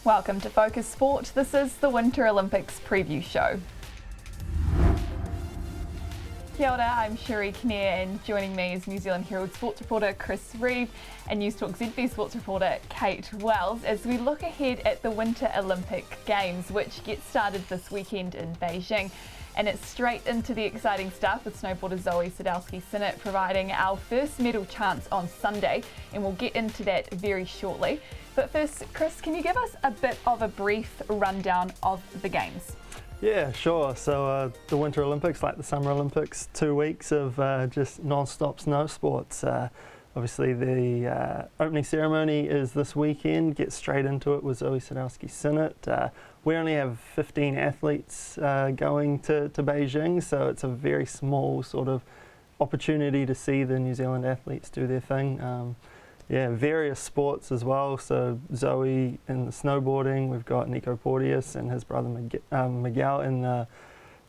Welcome to Focus Sport. This is the Winter Olympics preview show. Kia ora, I'm Sherry Kinnear, and joining me is New Zealand Herald sports reporter Chris Reeve and News Talk ZB sports reporter Kate Wells as we look ahead at the Winter Olympic Games, which get started this weekend in Beijing. And it's straight into the exciting stuff with snowboarder Zoe Sadowski-Synnott providing our first medal chance on Sunday, and we'll get into that very shortly. But first, Chris, can you give us a bit of a brief rundown of the Games? Yeah, sure. So the Winter Olympics, like the Summer Olympics, 2 weeks of just non-stop snow sports. Obviously the opening ceremony is this weekend. Get straight into it with Zoe Sadowski-Synnott. We only have 15 athletes going to Beijing, so it's a very small sort of opportunity to see the New Zealand athletes do their thing. Various sports as well. So Zoe in the snowboarding, we've got Nico Porteous and his brother Miguel in the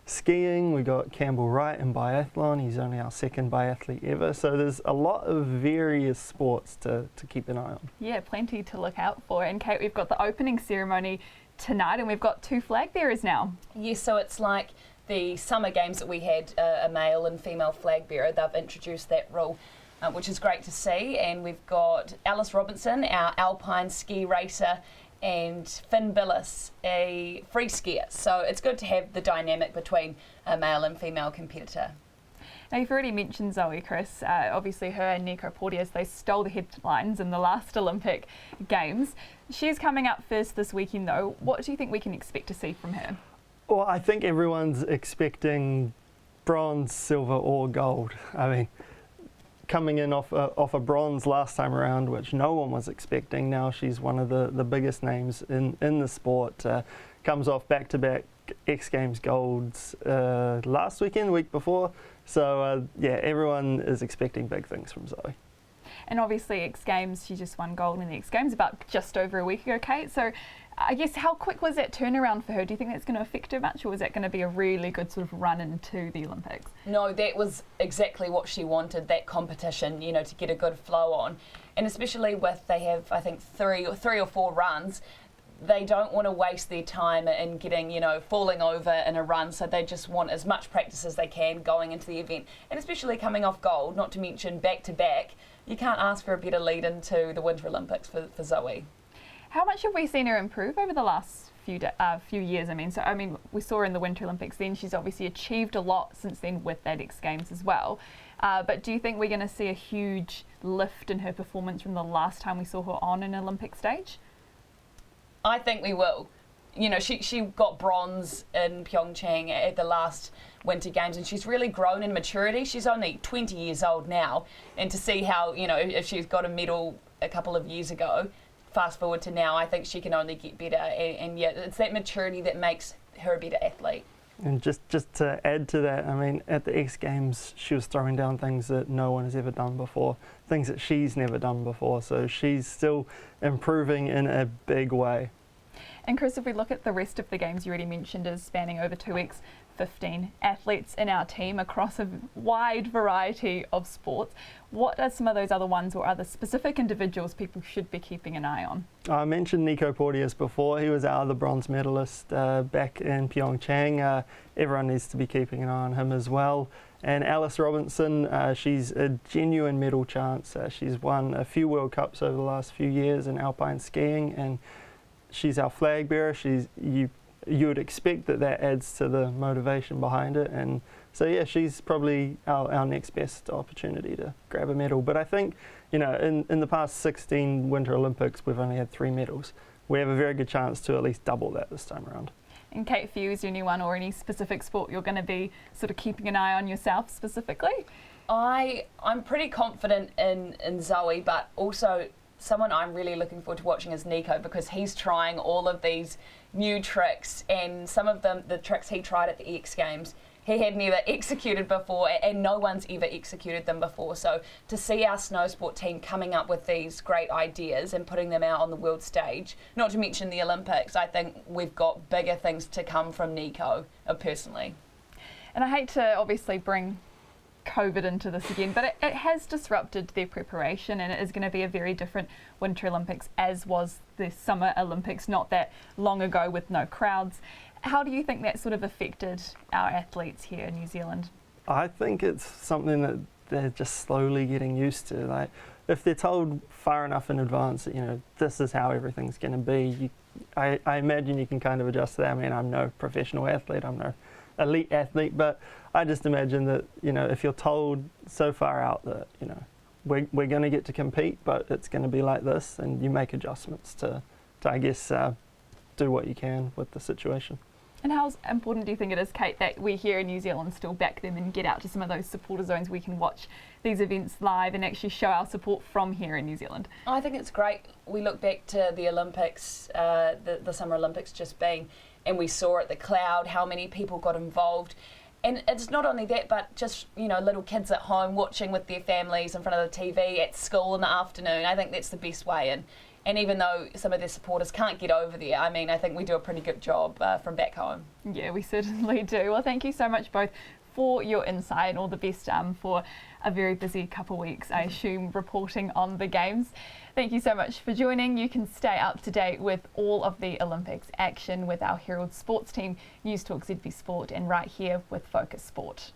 skiing. We got Campbell Wright in biathlon. He's only our second biathlete ever. So there's a lot of various sports to keep an eye on. Yeah, plenty to look out for. And Kate, we've got the opening ceremony tonight, and we've got 2 flag bearers now. Yes, so it's like the summer games that we had a male and female flag bearer. They've introduced that rule, which is great to see. And we've got Alice Robinson, our alpine ski racer, and Finn Billis, a free skier. So it's good to have the dynamic between a male and female competitor. Now, you've already mentioned Zoe, Chris. Obviously, her and Nico Porteous, they stole the headlines in the last Olympic Games. She's coming up first this weekend, though. What do you think we can expect to see from her? Well, I think everyone's expecting bronze, silver or gold. I mean, coming in off a bronze last time around, which no one was expecting. Now she's one of the biggest names in the sport. Comes off back-to-back X Games golds last weekend, the week before. So everyone is expecting big things from Zoe. And obviously X Games, she just won gold in the X Games about just over a week ago, Kate. So I guess how quick was that turnaround for her? Do you think that's going to affect her much, or is that going to be a really good sort of run into the Olympics? No, that was exactly what she wanted, that competition, to get a good flow on. And especially with, they have, I think, three or four runs, they don't want to waste their time in getting, falling over in a run. So they just want as much practice as they can going into the event. And especially coming off gold, not to mention back-to-back, you can't ask for a better lead into the Winter Olympics for Zoe. How much have we seen her improve over the last few years? We saw her in the Winter Olympics then. She's obviously achieved a lot since then with that X Games as well. But do you think we're going to see a huge lift in her performance from the last time we saw her on an Olympic stage? I think we will. She got bronze in Pyeongchang at the last Winter Games, and she's really grown in maturity. She's only 20 years old now, and to see how, if she's got a medal a couple of years ago, fast forward to now, I think she can only get better. And it's that maturity that makes her a better athlete. And just to add to that, at the X Games, she was throwing down things that no one has ever done before, things that she's never done before. So she's still improving in a big way. And Chris, if we look at the rest of the Games you already mentioned is spanning over 2 weeks, 15 athletes in our team across a wide variety of sports. What are some of those other ones or other specific individuals people should be keeping an eye on? I mentioned Nico Porteous before. He was our other bronze medalist back in Pyeongchang. Everyone needs to be keeping an eye on him as well. And Alice Robinson, she's a genuine medal chance. She's won a few World Cups over the last few years in alpine skiing, and she's our flag bearer. You would expect that adds to the motivation behind it, and so she's probably our next best opportunity to grab a medal. But I think in the past 16 Winter Olympics we've only had 3 medals. We have a very good chance to at least double that this time around. And Kate, for you, is there anyone or any specific sport you're going to be sort of keeping an eye on yourself specifically? I'm pretty confident in Zoe, but also someone I'm really looking forward to watching is Nico, because he's trying all of these new tricks, and some of them, the tricks he tried at the X Games, he had never executed before, and no one's ever executed them before. So to see our snow sport team coming up with these great ideas and putting them out on the world stage, not to mention the Olympics, I think we've got bigger things to come from Nico, personally. And I hate to obviously bring COVID into this again, but it has disrupted their preparation, and it is going to be a very different Winter Olympics as was the Summer Olympics not that long ago with no crowds. How do you think that sort of affected our athletes here in New Zealand? I think it's something that they're just slowly getting used to. Like, if they're told far enough in advance that, you know, this is how everything's going to be, I imagine you can kind of adjust to that. I mean, I'm no professional athlete, I'm no elite athlete, but I just imagine that, you know, if you're told so far out that, you know, we're going to get to compete, but it's going to be like this, and you make adjustments to I guess, do what you can with the situation. And how important do you think it is, Kate, that we here in New Zealand still back them and get out to some of those supporter zones? We can watch these events live and actually show our support from here in New Zealand. I think it's great. We look back to the Olympics, the Summer Olympics just being, and we saw at the Cloud how many people got involved. And it's not only that, but just, you know, little kids at home watching with their families in front of the TV at school in the afternoon. I think that's the best way. And even though some of their supporters can't get over there, I mean, I think we do a pretty good job from back home. Yeah, we certainly do. Well, thank you so much both for your insight, and all the best for a very busy couple of weeks, I assume, reporting on the Games. Thank you so much for joining. You can stay up to date with all of the Olympics action with our Herald Sports team, News Talk ZB Sport, and right here with Focus Sport.